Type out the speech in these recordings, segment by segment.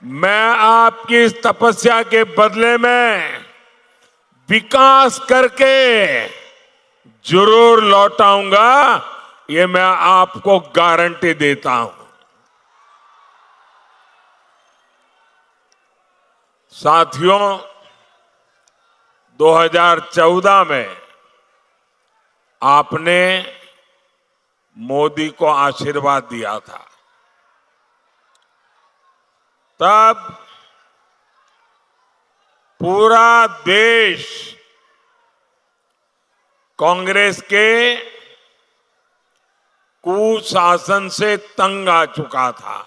मैं आपकी इस तपस्या के बदले में विकास करके जरूर लौटाऊंगा, ये मैं आपको गारंटी देता हूं। साथियों, 2014 में आपने मोदी को आशीर्वाद दिया था। तब पूरा देश कांग्रेस के कुशासन से तंग आ चुका था।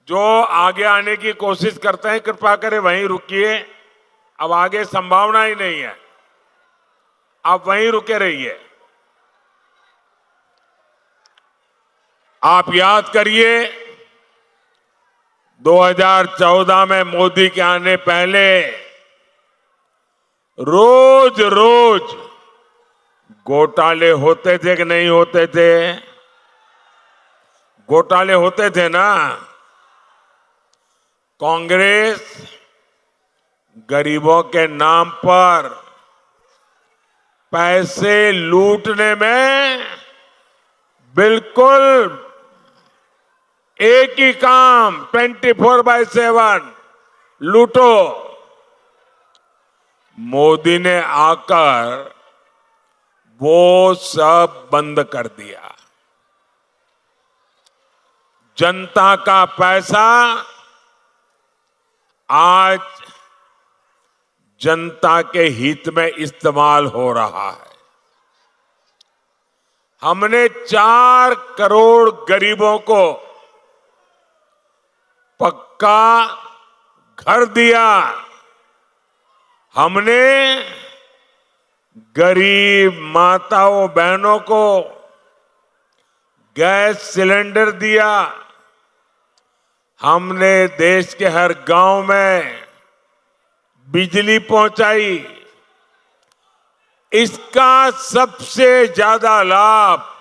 जो आगे आने की कोशिश करते हैं, कृपा करें वहीं रुकिए। अब आगे संभावना ही नहीं है, आप वहीं रुके रहिए। आप याद करिए, 2014 में मोदी के आने पहले रोज रोज घोटाले होते थे कि नहीं होते थे? घोटाले होते थे ना। कांग्रेस गरीबों के नाम पर पैसे लूटने में बिल्कुल एक ही काम, 24/7 लूटो। मोदी ने आकर वो सब बंद कर दिया। जनता का पैसा आज जनता के हित में इस्तेमाल हो रहा है। हमने 4 करोड़ गरीबों को पक्का घर दिया। हमने गरीब माताओं बहनों को गैस सिलेंडर दिया। हमने देश के हर गांव में बिजली पहुंचाई। इसका सबसे ज्यादा लाभ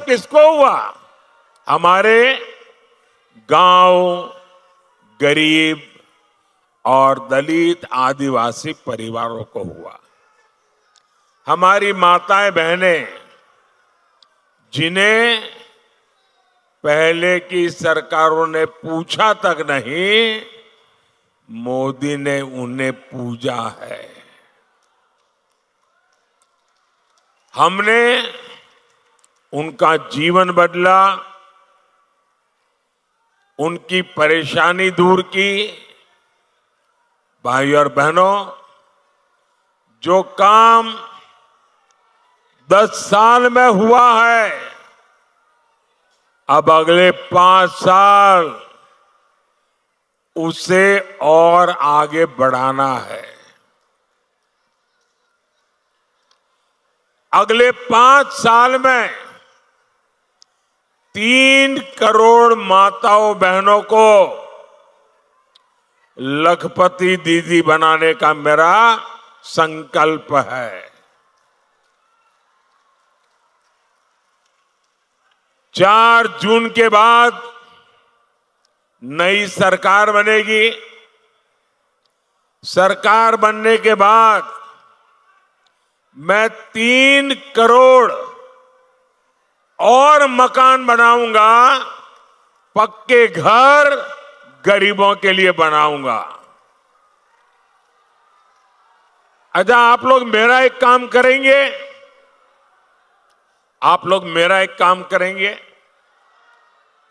किसको हुआ? हमारे गांव, गरीब और दलित आदिवासी परिवारों को हुआ। हमारी माताएं बहनें, जिन्हें पहले की सरकारों ने पूछा तक नहीं, मोदी ने उन्हें पूजा है। हमने उनका जीवन बदला, उनकी परेशानी दूर की। भाई और बहनों, जो काम 10 साल में हुआ है, अब अगले 5 साल उसे और आगे बढ़ाना है। अगले 5 साल में 3 करोड़ माताओं बहनों को लखपति दीदी बनाने का मेरा संकल्प है। 4 जून के बाद नई सरकार बनेगी। सरकार बनने के बाद मैं 3 करोड़ और मकान बनाऊंगा, पक्के घर गरीबों के लिए बनाऊंगा। अच्छा, आप लोग मेरा एक काम करेंगे? आप लोग मेरा एक काम करेंगे?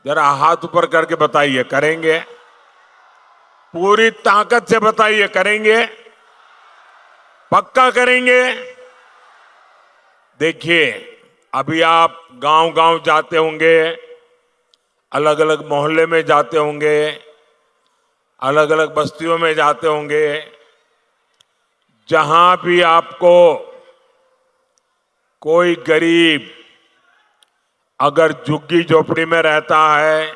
जरा हाथ ऊपर करके बताइए, करेंगे? पूरी ताकत से बताइए, करेंगे? पक्का करेंगे? देखिए, अभी आप गांव-गांव जाते होंगे, अलग अलग मोहल्ले में जाते होंगे, अलग अलग बस्तियों में जाते होंगे। जहां भी आपको कोई गरीब अगर झुग्गी झोपड़ी में रहता है,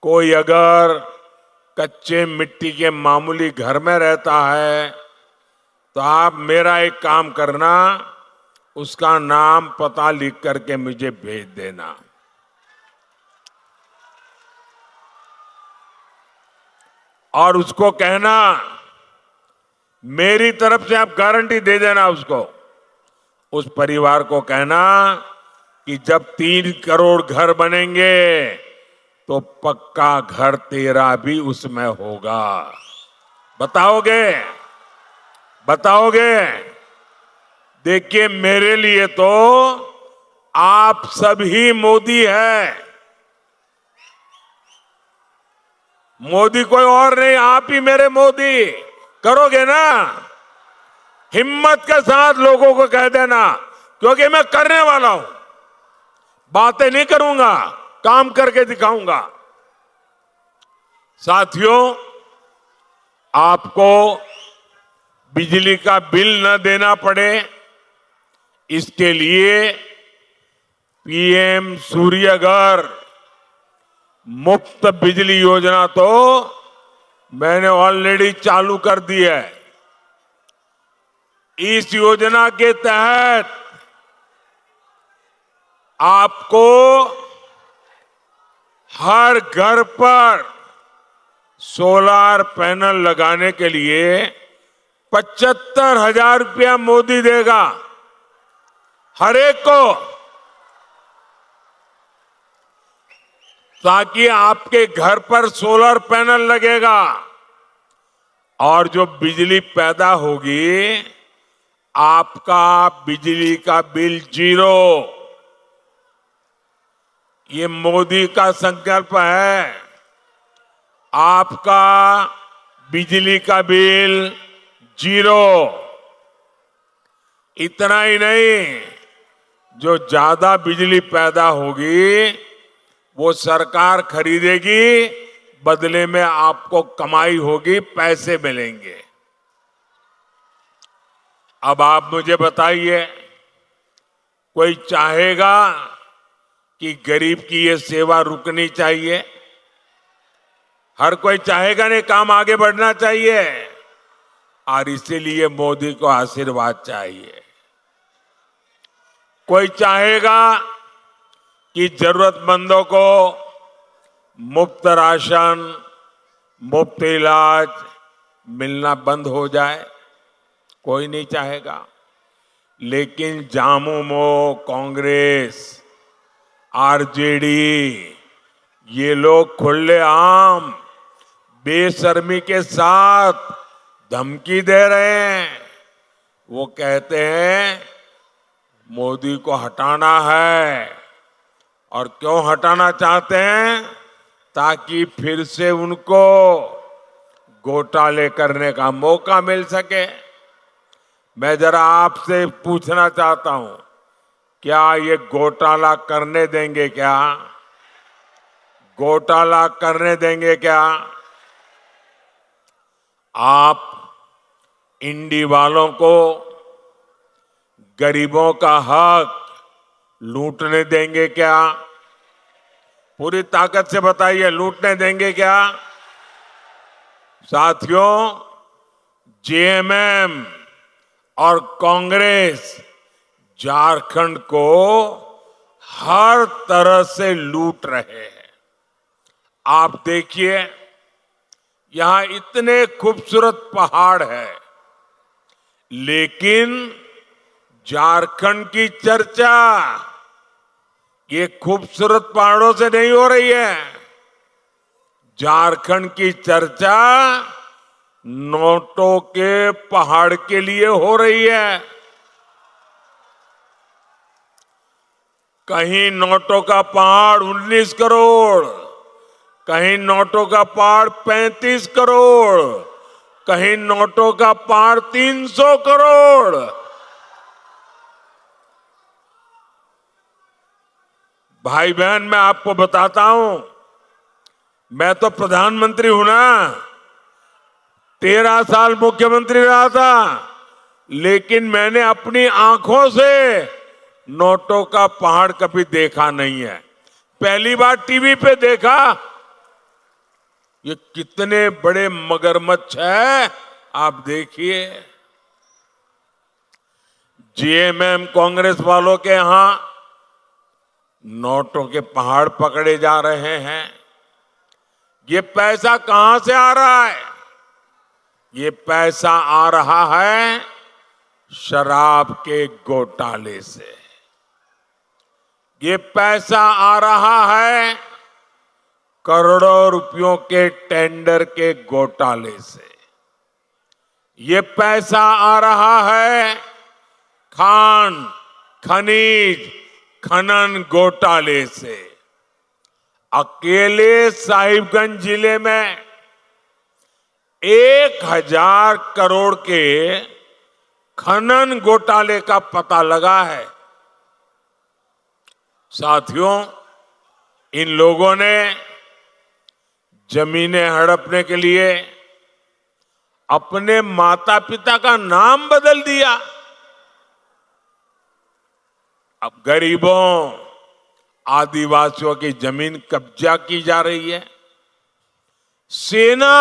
कोई अगर कच्चे मिट्टी के मामूली घर में रहता है, तो आप मेरा एक काम करना, उसका नाम पता लिख करके मुझे भेज देना। और उसको कहना, मेरी तरफ से आप गारंटी दे देना उसको, उस परिवार को कहना कि जब 3 करोड़ घर बनेंगे तो पक्का घर तेरा भी उसमें होगा। बताओगे? बताओगे? देखिए, मेरे लिए तो आप सभी मोदी है। मोदी कोई और नहीं, आप ही मेरे मोदी। करोगे ना? हिम्मत के साथ लोगों को कह देना, क्योंकि मैं करने वाला हूं। बातें नहीं करूंगा, काम करके दिखाऊंगा। साथियों, आपको बिजली का बिल न देना पड़े, इसके लिए पीएम सूर्यघर मुफ्त बिजली योजना तो मैंने ऑलरेडी चालू कर दी है। इस योजना के तहत आपको हर घर पर सोलर पैनल लगाने के लिए 75,000 रुपया मोदी देगा, हर एक को, ताकि आपके घर पर सोलर पैनल लगेगा और जो बिजली पैदा होगी, आपका बिजली का बिल 0। ये मोदी का संकल्प है। आपका बिजली का बिल 0। इतना ही नहीं, जो ज्यादा बिजली पैदा होगी वो सरकार खरीदेगी, बदले में आपको कमाई होगी, पैसे मिलेंगे। अब आप मुझे बताइए, कोई चाहेगा कि गरीब की ये सेवा रुकनी चाहिए? हर कोई चाहेगा नहीं, काम आगे बढ़ना चाहिए। और इसीलिए मोदी को आशीर्वाद चाहिए। कोई चाहेगा कि जरूरतमंदों को मुफ्त राशन, मुफ्त इलाज मिलना बंद हो जाए? कोई नहीं चाहेगा। लेकिन झामुमो, कांग्रेस, आरजेडी, ये लोग खुलेआम बेशर्मी के साथ धमकी दे रहे हैं। वो कहते हैं मोदी को हटाना है। और क्यों हटाना चाहते हैं? ताकि फिर से उनको घोटाले करने का मौका मिल सके। मैं जरा आपसे पूछना चाहता हूं, क्या ये घोटाला करने देंगे? क्या घोटाला करने देंगे? क्या आप इंडी वालों को गरीबों का हक लूटने देंगे? क्या पूरी ताकत से बताइए, लूटने देंगे क्या? साथियों, जेएमएम और कांग्रेस झारखंड को हर तरह से लूट रहे हैं। आप देखिए, यहां इतने खूबसूरत पहाड़ है, लेकिन झारखंड की चर्चा ये खूबसूरत पहाड़ों से नहीं हो रही है। झारखंड की चर्चा नोटों के पहाड़ के लिए हो रही है। कहीं नोटों का पहाड़ 19 करोड़, कहीं नोटों का पहाड़ 35 करोड़, कहीं नोटों का पहाड़ 300 करोड़। भाई बहन, मैं आपको बताता हूं, मैं तो प्रधानमंत्री हूं ना, 13 साल मुख्यमंत्री रहा था, लेकिन मैंने अपनी आंखों से नोटों का पहाड़ कभी देखा नहीं है। पहली बार टीवी पे देखा, ये कितने बड़े मगरमच्छ है, आप देखिए। जेएमएम कांग्रेस वालों के यहां नोटों के पहाड़ पकड़े जा रहे हैं। ये पैसा कहां से आ रहा है? ये पैसा आ रहा है शराब के घोटाले से। ये पैसा आ रहा है करोड़ों रुपयों के टेंडर के घोटाले से। ये पैसा आ रहा है खान, खनिज, खनन घोटाले से। अकेले साहिबगंज जिले में 1000 करोड़ के खनन घोटाले का पता लगा है। साथियों, इन लोगों ने जमीनें हड़पने के लिए अपने माता पिता का नाम बदल दिया। अब गरीबों, आदिवासियों की जमीन कब्जा की जा रही है। सेना,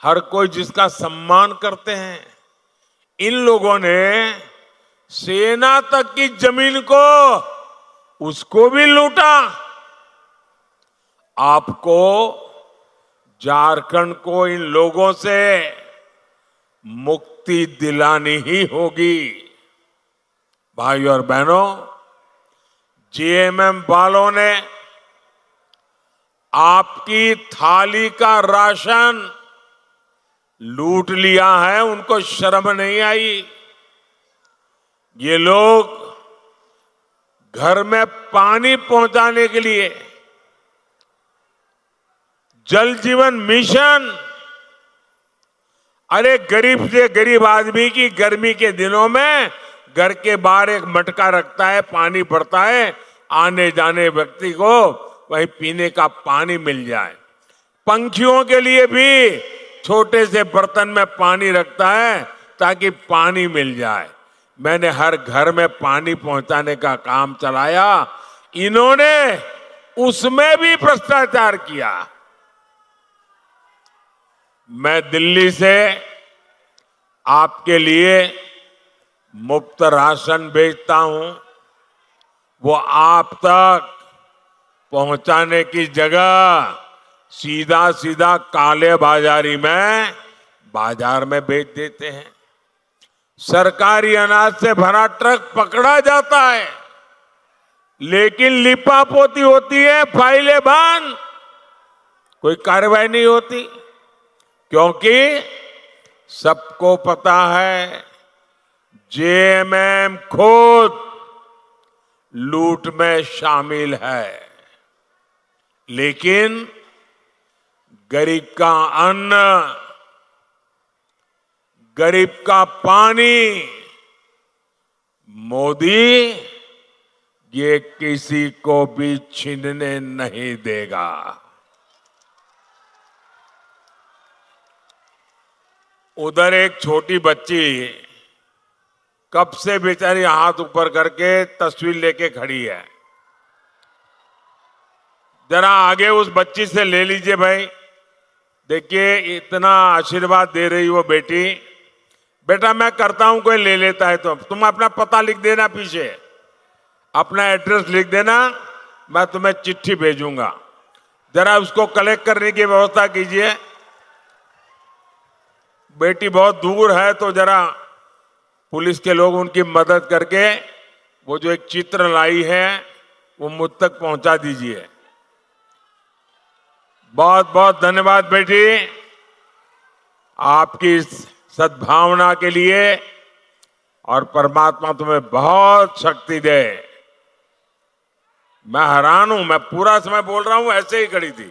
हर कोई जिसका सम्मान करते हैं, इन लोगों ने सेना तक की जमीन को, उसको भी लूटा। आपको झारखंड को इन लोगों से मुक्ति दिलानी ही होगी। भाइयों और बहनों, जेएमएम वालों ने आपकी थाली का राशन लूट लिया है, उनको शर्म नहीं आई। ये लोग घर में पानी पहुंचाने के लिए जल जीवन मिशन, अरे गरीब से गरीब आदमी की गर्मी के दिनों में घर के बाहर एक मटका रखता है, पानी भरता है, आने जाने व्यक्ति को वहीं पीने का पानी मिल जाए। पंछियों के लिए भी छोटे से बर्तन में पानी रखता है ताकि पानी मिल जाए। मैंने हर घर में पानी पहुंचाने का काम चलाया, इन्होंने उसमें भी भ्रष्टाचार किया। मैं दिल्ली से आपके लिए मुफ्त राशन भेजता हूं, वो आप तक पहुंचाने की जगह सीधा सीधा काले बाजारी में बाजार में बेच देते हैं। सरकारी अनाज से भरा ट्रक पकड़ा जाता है, लेकिन लिपापोती होती है, फाइलें बंद, कोई कार्रवाई नहीं होती, क्योंकि सबको पता है जेएमएम खुद लूट में शामिल है। लेकिन गरीब का अन्न, गरीब का पानी मोदी ये किसी को भी छीनने नहीं देगा। उधर एक छोटी बच्ची कब से बेचारी हाथ ऊपर करके तस्वीर लेके खड़ी है। जरा आगे उस बच्ची से ले लीजिए भाई। देखिए, इतना आशीर्वाद दे रही वो बेटी। बेटा मैं करता हूं, कोई ले लेता है तो तुम अपना पता लिख देना, पीछे अपना एड्रेस लिख देना, मैं तुम्हें चिट्ठी भेजूंगा। जरा उसको कलेक्ट करने की व्यवस्था कीजिए। बेटी बहुत दूर है तो जरा पुलिस के लोग उनकी मदद करके वो जो एक चित्र लाई है वो मुझ तक पहुंचा दीजिए। बहुत बहुत धन्यवाद बेटी, आपकी इस सद्भावना के लिए, और परमात्मा तुम्हें बहुत शक्ति दे। मैं हैरान हूं, मैं पूरा समय बोल रहा हूं, ऐसे ही खड़ी थी,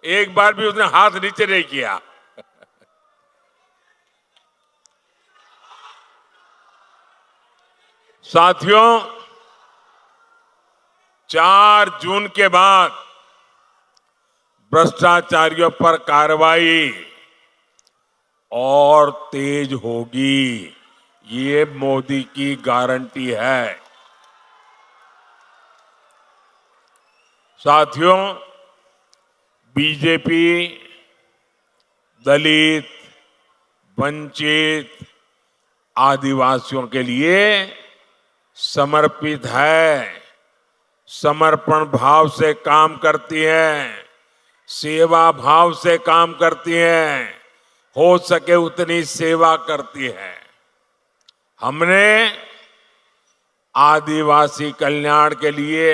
एक बार भी उसने हाथ नीचे नहीं किया। साथियों, 4 जून के बाद भ्रष्टाचारियों पर कार्रवाई और तेज होगी, ये मोदी की गारंटी है। साथियों, बीजेपी दलित, वंचित, आदिवासियों के लिए समर्पित है, समर्पण भाव से काम करती है, सेवा भाव से काम करती है, हो सके उतनी सेवा करती है। हमने आदिवासी कल्याण के लिए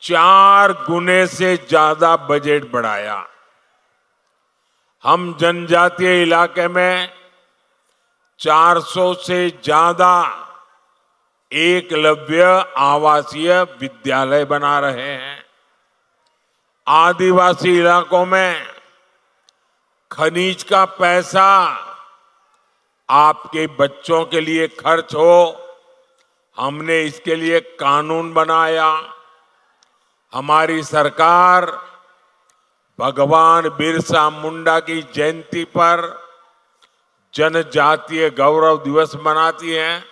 4 गुने से ज्यादा बजट बढ़ाया। हम जनजातीय इलाके में 400 से ज्यादा एकलव्य आवासीय विद्यालय बना रहे हैं। आदिवासी इलाकों में खनिज का पैसा आपके बच्चों के लिए खर्च हो, हमने इसके लिए कानून बनाया। हमारी सरकार भगवान बिरसा मुंडा की जयंती पर जनजातीय गौरव दिवस मनाती है,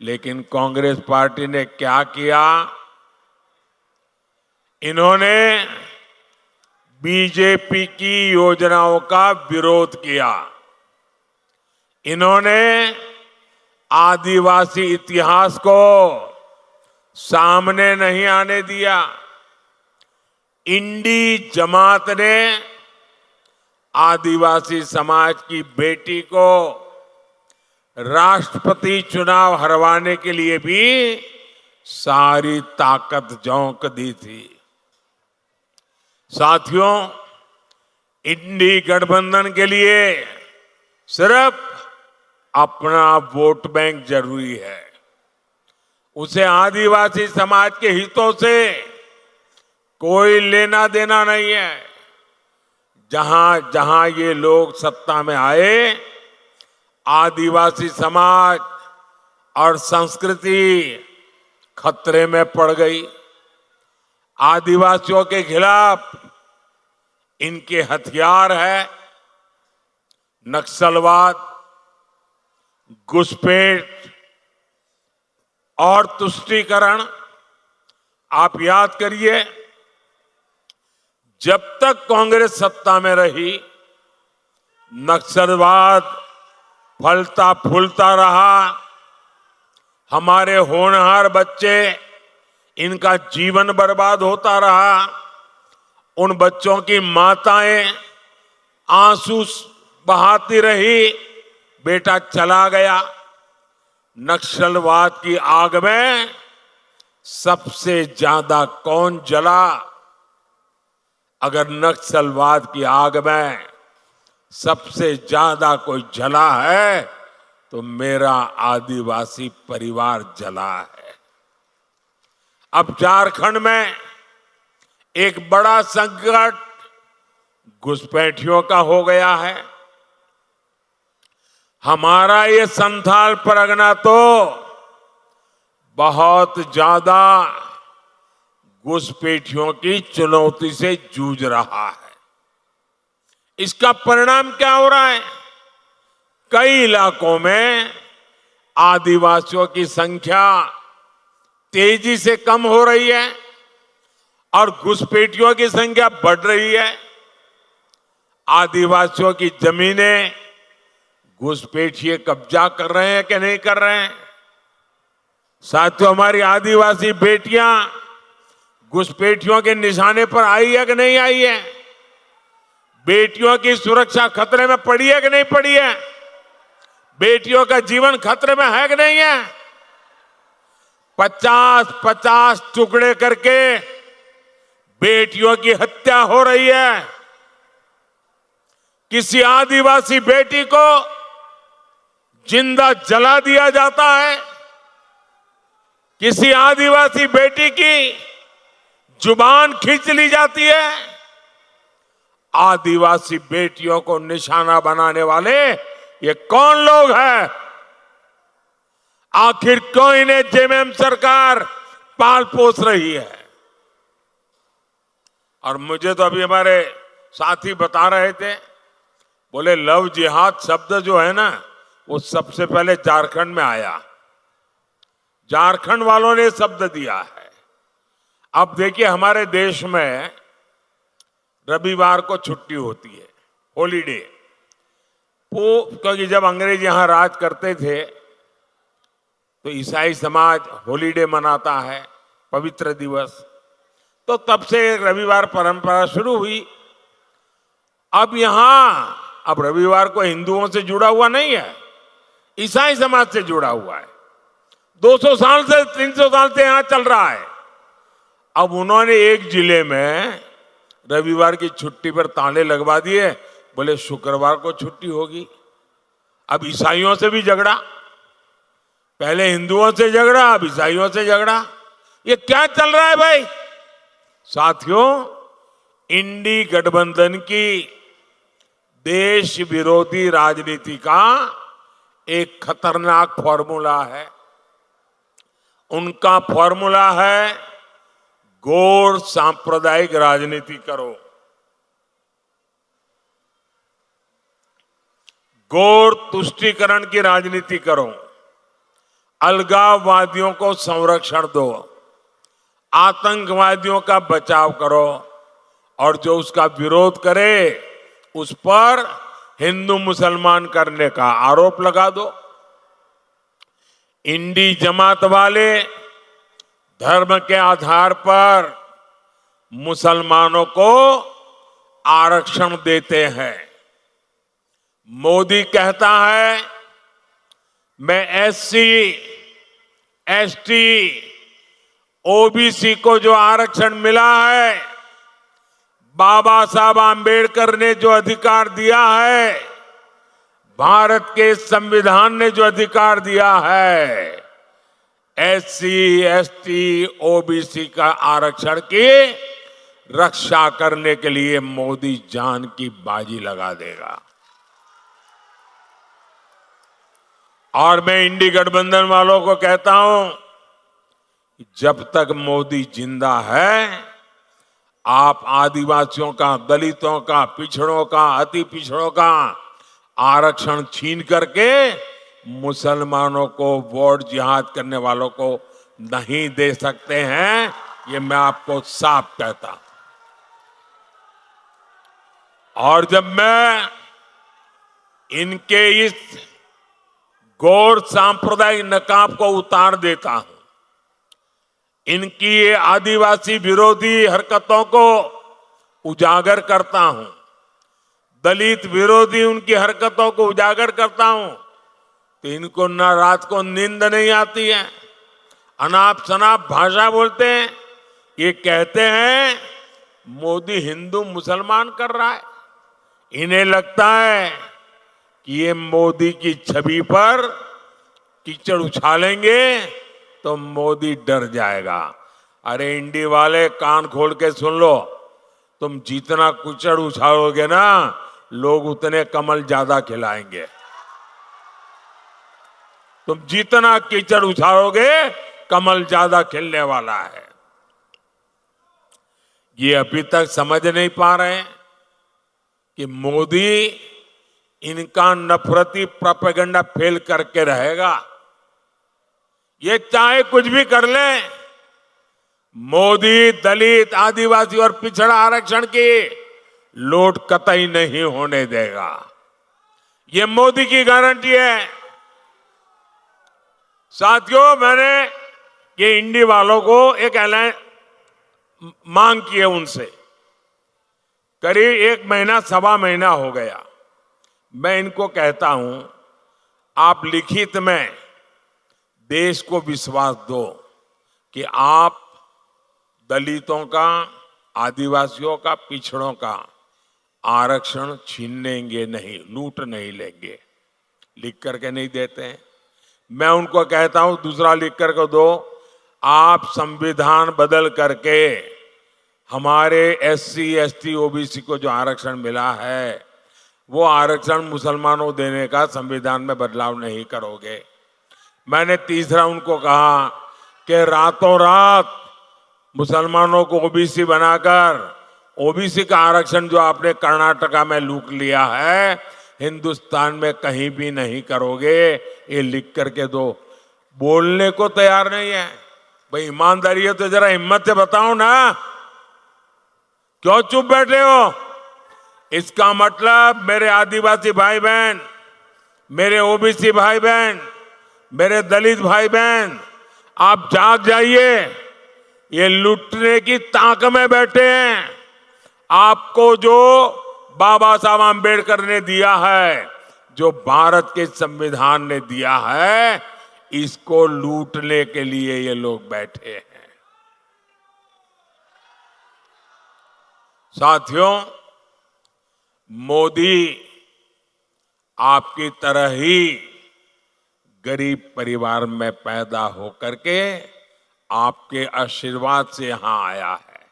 लेकिन कांग्रेस पार्टी ने क्या किया? इन्होंने बीजेपी की योजनाओं का विरोध किया। इन्होंने आदिवासी इतिहास को सामने नहीं आने दिया। इंडी जमात ने आदिवासी समाज की बेटी को राष्ट्रपति चुनाव हरवाने के लिए भी सारी ताकत झोंक दी थी। साथियों, इंडी गठबंधन के लिए सिर्फ अपना वोट बैंक जरूरी है। उसे आदिवासी समाज के हितों से कोई लेना देना नहीं है। जहां जहां ये लोग सत्ता में आए, आदिवासी समाज और संस्कृति खतरे में पड़ गई। आदिवासियों के खिलाफ इनके हथियार है नक्सलवाद, घुसपैठ और तुष्टीकरण। आप याद करिए, जब तक कांग्रेस सत्ता में रही, नक्सलवाद फलता फूलता रहा। हमारे होनहार बच्चे, इनका जीवन बर्बाद होता रहा। उन बच्चों की माताएं आंसू बहाती रही, बेटा चला गया। नक्सलवाद की आग में सबसे ज्यादा कौन जला? अगर नक्सलवाद की आग में सबसे ज्यादा कोई जला है तो मेरा आदिवासी परिवार जला है। अब झारखंड में एक बड़ा संकट घुसपैठियों का हो गया है। हमारा ये संथाल परगना तो बहुत ज्यादा घुसपैठियों की चुनौती से जूझ रहा है। इसका परिणाम क्या हो रहा है? कई इलाकों में आदिवासियों की संख्या तेजी से कम हो रही है और घुसपैठियों की संख्या बढ़ रही है। आदिवासियों की जमीनें घुसपैठिए कब्जा कर रहे हैं कि नहीं कर रहे हैं? साथियों, हमारी आदिवासी बेटियां घुसपैठियों के निशाने पर आई है कि नहीं आई है? बेटियों की सुरक्षा खतरे में पड़ी है कि नहीं पड़ी है? बेटियों का जीवन खतरे में है कि नहीं है? 50-50 टुकड़े करके बेटियों की हत्या हो रही है। किसी आदिवासी बेटी को जिंदा जला दिया जाता है। किसी आदिवासी बेटी की जुबान खींच ली जाती है। आदिवासी बेटियों को निशाना बनाने वाले ये कौन लोग हैं? आखिर क्यों इन्हें जेएमएम सरकार पाल पोस रही है? और मुझे तो अभी हमारे साथी बता रहे थे, बोले लव जिहाद शब्द जो है ना, वो सबसे पहले झारखंड में आया। झारखंड वालों ने शब्द दिया है। अब देखिए हमारे देश में रविवार को छुट्टी होती है, हॉलीडे। वो क्योंकि जब अंग्रेज यहां राज करते थे तो ईसाई समाज हॉलीडे मनाता है, पवित्र दिवस। तो तब से रविवार परंपरा शुरू हुई। अब अब रविवार को हिंदुओं से जुड़ा हुआ नहीं है, ईसाई समाज से जुड़ा हुआ है। 200 साल से 300 साल से यहां चल रहा है। अब उन्होंने एक जिले में रविवार की छुट्टी पर ताले लगवा दिए, बोले शुक्रवार को छुट्टी होगी। अब ईसाइयों से भी झगड़ा, पहले हिंदुओं से झगड़ा, अब ईसाइयों से झगड़ा। ये क्या चल रहा है भाई? साथियों, इंडी गठबंधन की देश विरोधी राजनीति का एक खतरनाक फॉर्मूला है। उनका फॉर्मूला है गौर सांप्रदायिक राजनीति करो, गौर तुष्टीकरण की राजनीति करो, अलगाववादियों को संरक्षण दो, आतंकवादियों का बचाव करो और जो उसका विरोध करे उस पर हिंदू मुसलमान करने का आरोप लगा दो। इंडी जमात वाले धर्म के आधार पर मुसलमानों को आरक्षण देते हैं। मोदी कहता है मैं एससी, एसटी, ओबीसी को जो आरक्षण मिला है, बाबा साहब आंबेडकर ने जो अधिकार दिया है, भारत के संविधान ने जो अधिकार दिया है, एससी, एसटी, ओबीसी का आरक्षण की रक्षा करने के लिए मोदी जान की बाजी लगा देगा। और मैं इंडी गठबंधन वालों को कहता हूं, जब तक मोदी जिंदा है, आप आदिवासियों का, दलितों का, पिछड़ों का, अति पिछड़ों का आरक्षण छीन करके मुसलमानों को वोट जिहाद करने वालों को नहीं दे सकते हैं। ये मैं आपको साफ कहता हूं। और जब मैं इनके इस गौर सांप्रदायिक नकाब को उतार देता हूं, इनकी ये आदिवासी विरोधी हरकतों को उजागर करता हूं, दलित विरोधी उनकी हरकतों को उजागर करता हूं, तो इनको न रात को नींद नहीं आती है, अनाप शनाप भाषा बोलते हैं। ये कहते हैं मोदी हिंदू मुसलमान कर रहा है। इन्हें लगता है कि ये मोदी की छवि पर कीचड़ उछालेंगे तो मोदी डर जाएगा। अरे इंडी वाले, कान खोल के सुन लो, तुम जितना कीचड़ उछालोगे ना, लोग उतने कमल ज्यादा खिलाएंगे। तुम जितना कीचड़ उछालोगे, कमल ज्यादा खिलने वाला है। ये अभी तक समझ नहीं पा रहे हैं कि मोदी इनका नफरती प्रोपेगेंडा फेल करके रहेगा। ये चाहे कुछ भी कर ले, मोदी दलित, आदिवासी और पिछड़ा आरक्षण की लूट कतई नहीं होने देगा। ये मोदी की गारंटी है। साथियों, मैंने ये इंडी वालों को एक ऐलान मांग की है उनसे। करीब 1 महीना, सवा महीना हो गया। मैं इनको कहता हूं, आप लिखित में देश को विश्वास दो कि आप दलितों का, आदिवासियों का, पिछड़ों का आरक्षण छीनेंगे नहीं, लूट नहीं लेंगे। लिख करके नहीं देते हैं। मैं उनको कहता हूं दूसरा लिख करके दो, आप संविधान बदल करके हमारे एससी, एसटी, ओबीसी को जो आरक्षण मिला है, वो आरक्षण मुसलमानों देने का संविधान में बदलाव नहीं करोगे। मैंने तीसरा उनको कहा कि रातों रात मुसलमानों को ओबीसी बनाकर ओबीसी का आरक्षण जो आपने कर्नाटका में लूट लिया है, हिंदुस्तान में कहीं भी नहीं करोगे। ये लिख करके दो। बोलने को तैयार नहीं है। भाई ईमानदारी है तो जरा हिम्मत से बताओ ना, क्यों चुप बैठे हो? इसका मतलब मेरे आदिवासी भाई बहन, मेरे ओबीसी भाई बहन, मेरे दलित भाई बहन, आप जाग जाइए। ये लूटने की ताक में बैठे हैं। आपको जो बाबा साहब आम्बेडकर ने दिया है, जो भारत के संविधान ने दिया है, इसको लूटने के लिए ये लोग बैठे हैं। साथियों, मोदी आपकी तरह ही गरीब परिवार में पैदा होकर के आपके आशीर्वाद से यहां आया है,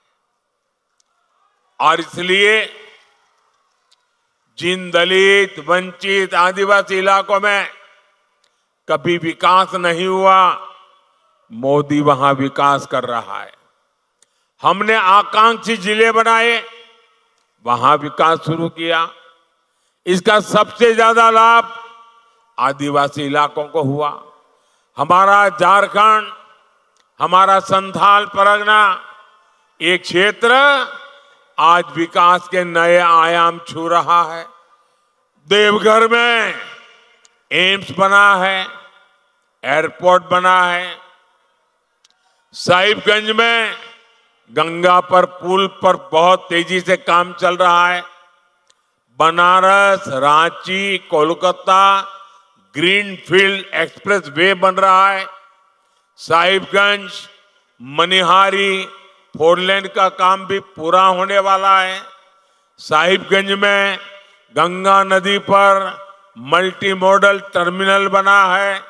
और इसलिए जिन दलित, वंचित, आदिवासी इलाकों में कभी विकास नहीं हुआ, मोदी वहां विकास कर रहा है। हमने आकांक्षी जिले बनाए, वहां विकास शुरू किया। इसका सबसे ज्यादा लाभ आदिवासी इलाकों को हुआ। हमारा झारखंड, हमारा संथाल परगना, एक क्षेत्र आज विकास के नए आयाम छू रहा है। देवघर में एम्स बना है, एयरपोर्ट बना है। साहिबगंज में गंगा पर पुल पर बहुत तेजी से काम चल रहा है। Banaras, Ranchi, Kolkata greenfield express way बन रहा है। साहिबगंज, मनिहारी फोर लेन का काम भी पूरा होने वाला है। साहिबगंज में गंगा नदी पर मल्टी मॉडल टर्मिनल बना है।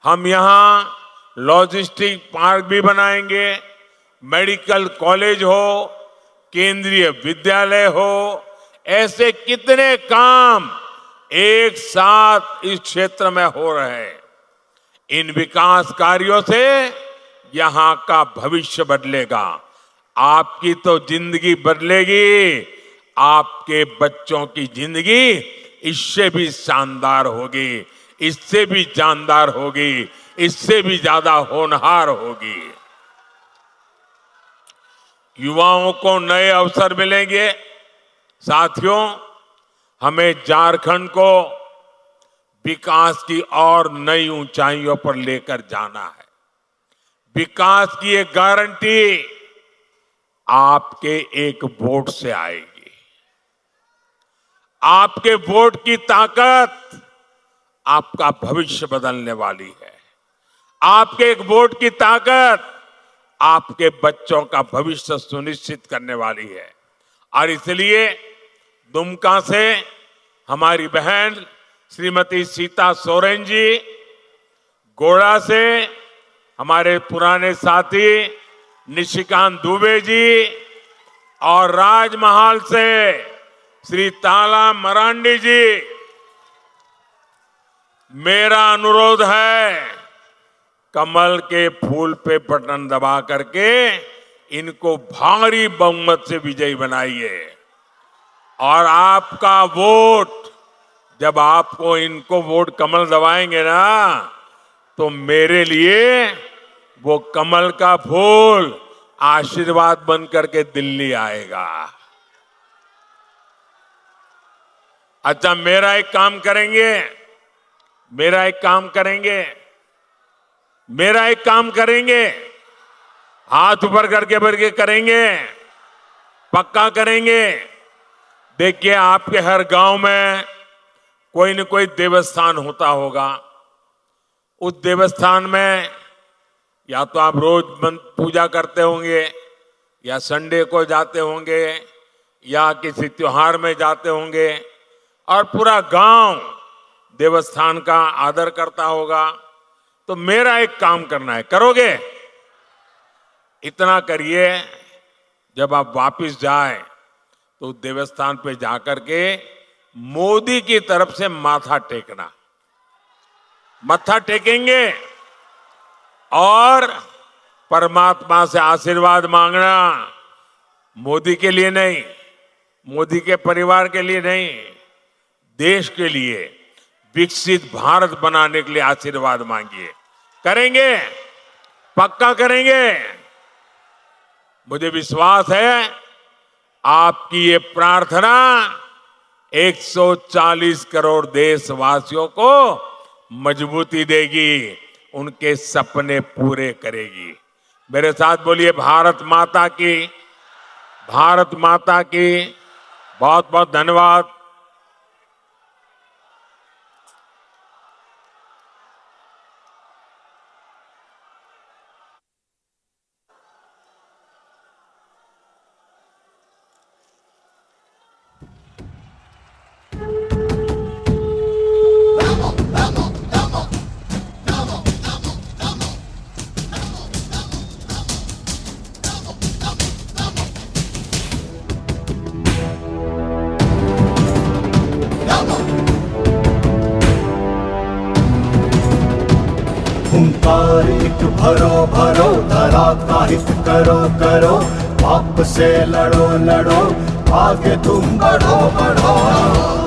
हम यहाँ लॉजिस्टिक पार्क भी बनाएंगे। मेडिकल कॉलेज हो, केंद्रीय विद्यालय हो, ऐसे कितने काम एक साथ इस क्षेत्र में हो रहे हैं। इन विकास कार्यों से यहां का भविष्य बदलेगा। आपकी तो जिंदगी बदलेगी, आपके बच्चों की जिंदगी इससे भी शानदार होगी, इससे भी जानदार होगी, इससे भी ज्यादा होनहार होगी। युवाओं को नए अवसर मिलेंगे। साथियों, हमें झारखंड को विकास की और नई ऊंचाइयों पर लेकर जाना है। विकास की एक गारंटी आपके एक वोट से आएगी। आपके वोट की ताकत आपका भविष्य बदलने वाली है। आपके एक वोट की ताकत आपके बच्चों का भविष्य सुनिश्चित करने वाली है। और इसलिए दुमका से हमारी बहन श्रीमती सीता सोरेन जी, गोड़ा से हमारे पुराने साथी निशिकांत दुबे जी, और राजमहल से श्री ताला मरांडी जी, मेरा अनुरोध है, कमल के फूल पे बटन दबा करके इनको भारी बहुमत से विजयी बनाइए। और आपका वोट, जब आपको इनको वोट कमल दबाएंगे ना, तो मेरे लिए वो कमल का फूल आशीर्वाद बन करके दिल्ली आएगा। अच्छा, मेरा एक काम करेंगे, हाथ ऊपर करके करेंगे, पक्का करेंगे। देखिए, आपके हर गांव में कोई न कोई देवस्थान होता होगा। उस देवस्थान में या तो आप रोज पूजा करते होंगे, या संडे को जाते होंगे, या किसी त्योहार में जाते होंगे, और पूरा गांव देवस्थान का आदर करता होगा। तो मेरा एक काम करना है, करोगे? इतना करिए, जब आप वापस जाएं तो देवस्थान पे जाकर के मोदी की तरफ से माथा टेकना, मत्था टेकेंगे और परमात्मा से आशीर्वाद मांगना। मोदी के लिए नहीं, मोदी के परिवार के लिए नहीं, देश के लिए, विकसित भारत बनाने के लिए आशीर्वाद मांगिए। करेंगे? पक्का करेंगे। मुझे विश्वास है आपकी ये प्रार्थना 140 करोड़ देशवासियों को मजबूती देगी, उनके सपने पूरे करेगी। मेरे साथ बोलिए भारत माता की, भारत माता की। बहुत बहुत धन्यवाद। हुंकार एक भरो भरो, धरा का हित करो करो, पाप से लड़ो लड़ो, आगे तुम बढ़ो बढ़ो।